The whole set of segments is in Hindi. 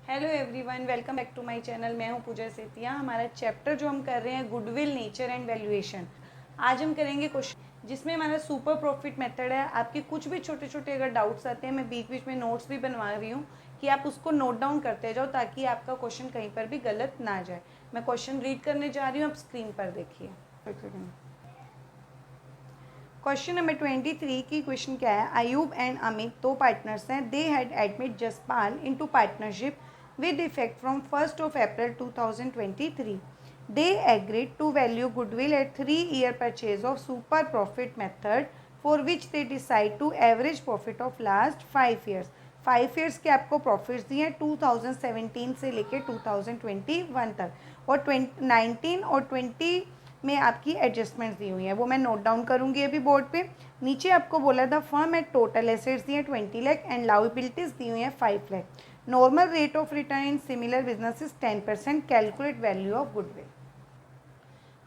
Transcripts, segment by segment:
Hello everyone, welcome back to my channel. मैं हूं पूजा सेतिया। हमारा चैप्टर जो हम कर रहे हैं गुडविल, नेचर एंड वैल्यूएशन। आज हम करेंगे क्वेश्चन जिसमें हमारा सुपर प्रॉफिट मेथड है। आपके कुछ भी छोटे छोटे अगर डाउट्स आते हैं, मैं बीच बीच में नोट्स भी बनवा रही हूँ कि आप उसको नोट डाउन करते जाओ ताकि आपका क्वेश्चन कहीं पर भी गलत ना जाए। मैं क्वेश्चन रीड करने जा रही हूँ, आप स्क्रीन पर देखिए। क्वेश्चन नंबर 23 की क्वेश्चन क्या है। अयूब एंड अमित दो पार्टनर्स हैं। They had admit Jaspal into partnership with effect from 1st of April 2023. They agreed to value goodwill at 3-year purchase of super profit method for which they decide to average profit of last 5 years. 5 years के आपको प्रॉफिट्स दिए 2017 से लेके 2021 तक, और 19 और 20 में आपकी एडजस्टमेंट्स दी हुई हैं। वो मैं नोट डाउन करूँगी अभी बोर्ड पे। नीचे आपको बोला था फर्म एट टोटल एसेट्स दिए 20 लाख एंड लायबिलिटीज दी हुई हैं 5 lakh. Normal rate of return in similar businesses 10%। Calculate value of goodwill.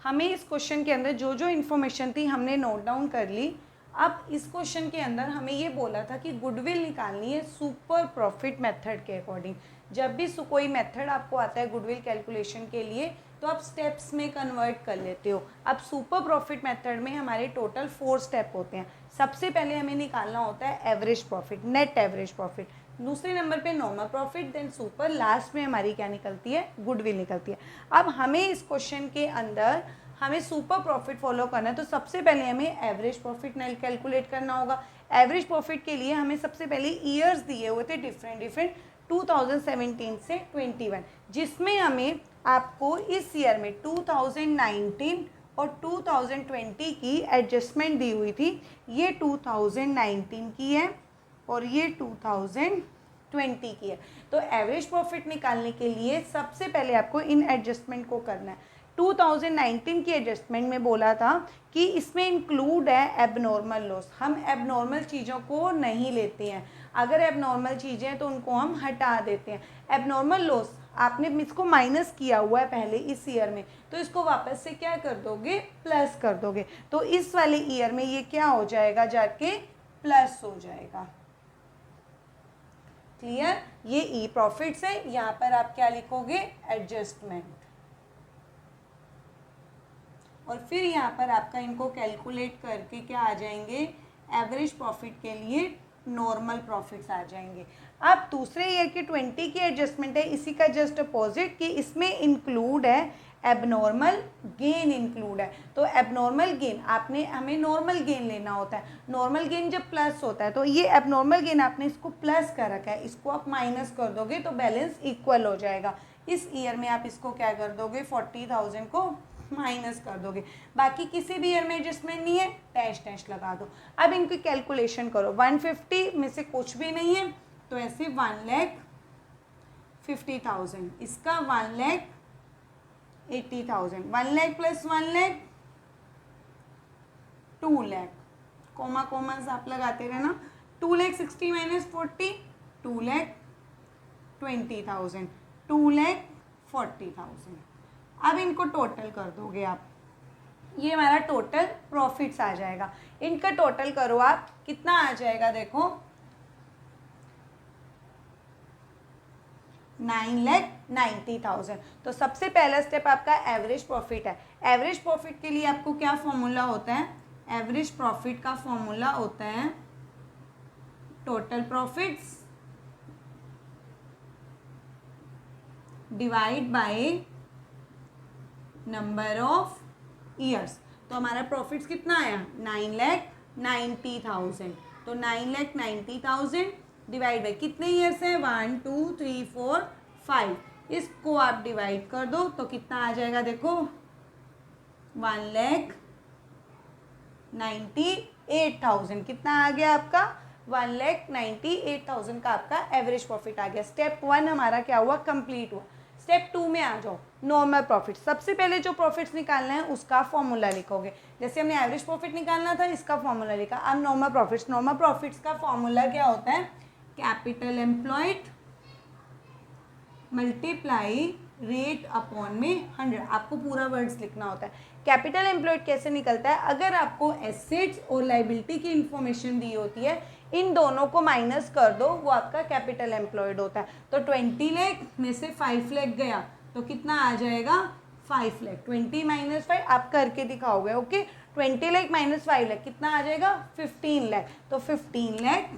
हमें इस क्वेश्चन के अंदर जो जो इन्फॉर्मेशन थी हमने नोट डाउन कर ली। अब इस क्वेश्चन के अंदर हमें ये बोला था कि गुडविल निकालनी है सुपर प्रॉफिट मेथड के अकॉर्डिंग। जब भी कोई मेथड आपको आता है गुडविल कैलकुलेशन के लिए तो आप स्टेप्स में कन्वर्ट कर लेते हो। अब सुपर प्रॉफिट मेथड में हमारे टोटल 4 स्टेप होते हैं। सबसे पहले हमें निकालना होता है average profit, net average profit. दूसरे नंबर पे normal profit, then super, last में हमारी क्या निकलती है, गुडविल निकलती है। अब हमें इस क्वेश्चन के अंदर हमें सुपर प्रॉफिट फॉलो करना है, तो सबसे पहले हमें एवरेज प्रॉफिट कैलकुलेट करना होगा। एवरेज प्रॉफिट के लिए हमें सबसे पहले ईयर्स दिए हुए थे डिफरेंट 2017 से 21, जिसमें हमें आपको इस ईयर में 2019 और 2020 की एडजस्टमेंट दी हुई थी। ये 2019 की है और ये 2020 की है। तो एवरेज प्रॉफिट निकालने के लिए सबसे पहले आपको इन एडजस्टमेंट को करना है। 2019 की एडजस्टमेंट में बोला था कि इसमें इंक्लूड है एबनॉर्मल लॉस। हम एबनॉर्मल चीज़ों को नहीं लेते हैं। अगर एबनॉर्मल चीज़ें हैं तो उनको हम हटा देते हैं। एबनॉर्मल लॉस आपने इसको माइनस किया हुआ है पहले इस ईयर में, तो इसको वापस से क्या कर दोगे, प्लस कर दोगे। तो इस वाले ईयर में ये क्या हो जाएगा, जाके प्लस हो जाएगा। क्लियर। ये ई प्रॉफिट्स है, यहाँ पर आप क्या लिखोगे, एडजस्टमेंट। और फिर यहाँ पर आपका इनको कैलकुलेट करके क्या आ जाएंगे, एवरेज प्रॉफिट के लिए नॉर्मल प्रॉफिट्स आ जाएंगे। अब दूसरे ईयर की 20 की एडजस्टमेंट है, इसी का जस्ट अपोजिट कि इसमें इंक्लूड है एबनॉर्मल गेन इंक्लूड है। तो एबनॉर्मल गेन आपने हमें नॉर्मल गेन लेना होता है। नॉर्मल गेन जब प्लस होता है तो ये एबनॉर्मल गेन आपने इसको प्लस कर रखा है, इसको आप माइनस कर दोगे तो बैलेंस इक्वल हो जाएगा। इस ईयर में आप इसको क्या कर दोगे, 40,000 को माइनस कर दोगे। बाकी किसी भी ईयर में एडजस्टमेंट नहीं है, डैश लगा दो। अब इनकी कैलकुलेशन करो। 150 में से कुछ भी नहीं है तो ऐसे 1,50,000, इसका 1,80,000, 1 लाख प्लस 1 लाख 2 लाख, कोमा आप लगाते रहना। 2,60,000 माइनस 40, 2,20,000, 2,40,000। अब इनको टोटल कर दोगे आप, ये हमारा टोटल प्रॉफिट्स आ जाएगा। इनका टोटल करो आप, कितना आ जाएगा, देखो 9,90,000। तो सबसे पहला स्टेप आपका एवरेज प्रॉफिट है। एवरेज प्रॉफिट के लिए आपको क्या फॉर्मूला होता है, एवरेज प्रॉफिट का फॉर्मूला होता है total profits divide by number of years. तो हमारा प्रॉफिट्स कितना आया, 9,90,000। तो 9,90,000 डिवाइड बाई कितने ईयर्स हैं, 1 2 3 4 5। इसको आप डिवाइड कर दो तो कितना आ जाएगा, देखो 1,98,000। कितना आ गया आपका, 1,98,000 का आपका एवरेज प्रॉफिट आ गया। स्टेप 1 हमारा क्या हुआ, कंप्लीट हुआ। स्टेप 2 में आ जाओ, नॉर्मल प्रॉफिट। सबसे पहले जो प्रॉफिट्स निकालना है उसका फॉर्मूला लिखोगे। जैसे हमने एवरेज प्रॉफिट निकालना था, इसका फॉर्मूला लिखा। अब नॉर्मल प्रॉफिट्स का फॉर्मूला क्या होता है, capital employed multiply rate upon में 100। आपको पूरा वर्ड्स लिखना होता है। कैपिटल एम्प्लॉयड कैसे निकलता है, अगर आपको एसेट्स और लाइबिलिटी की इंफॉर्मेशन दी होती है, इन दोनों को माइनस कर दो, वो आपका कैपिटल एम्प्लॉयड होता है। तो 20 लाख में से 5 लाख गया तो कितना आ जाएगा 5 लाख। 20 माइनस 5 आप करके दिखाओगे, ओके। 20 लाख माइनस 5 लाख कितना आ जाएगा 15 लाख। तो 15 लाख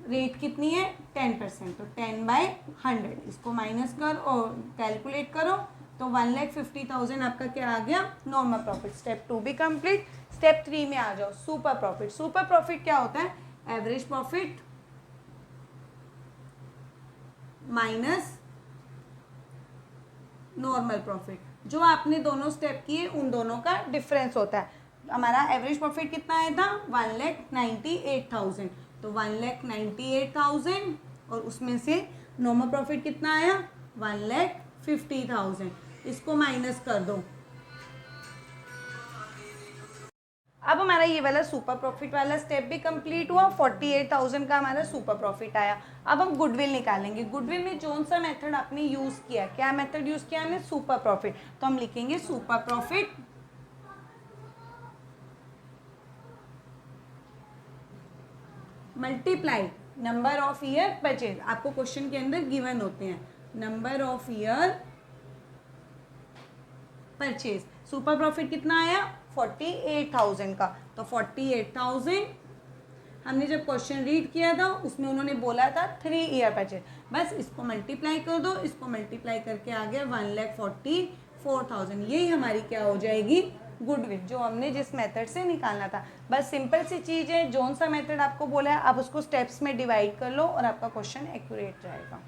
रेट कितनी है 10%, तो 10/100 इसको माइनस करो और कैलकुलेट करो तो 1,50,000 आपका क्या आ गया नॉर्मल प्रॉफिट। स्टेप 2 भी कंप्लीट। स्टेप 3 में आ जाओ सुपर प्रॉफिट। सुपर प्रॉफिट क्या होता है average profit minus normal profit. जो आपने दोनों स्टेप किए उन दोनों का डिफरेंस होता है। हमारा एवरेज प्रॉफिट कितना आया था 1,98,000, तो 1,98,000 और उसमें से नॉर्मल प्रॉफिट कितना आया 1,50,000, इसको माइनस कर दो। अब हमारा ये वाला सुपर प्रॉफिट वाला स्टेप भी कंप्लीट हुआ। 48,000 का हमारा सुपर प्रॉफिट आया। अब हम गुडविल निकालेंगे। गुडविल में कौन सा मेथड आपने यूज किया, क्या मेथड यूज किया हमने सुपर प्रॉफिट। तो हम लिखेंगे super profit multiply number of year purchase. आपको क्वेश्चन के अंदर गिवन होते हैं number of year purchase. Super profit कितना आया 48,000 का, तो 48,000 हमने जब क्वेश्चन रीड किया था उसमें उन्होंने बोला था 3 ईयर परचेज। बस इसको मल्टीप्लाई कर दो, इसको मल्टीप्लाई करके आ गया 1,44,000। यही हमारी क्या हो जाएगी गुडविल, जो हमने जिस मेथड से निकालना था। बस सिंपल सी चीज़ है, जोन सा मेथड आपको बोला है आप उसको स्टेप्स में डिवाइड कर लो और आपका क्वेश्चन एक्यूरेट जाएगा।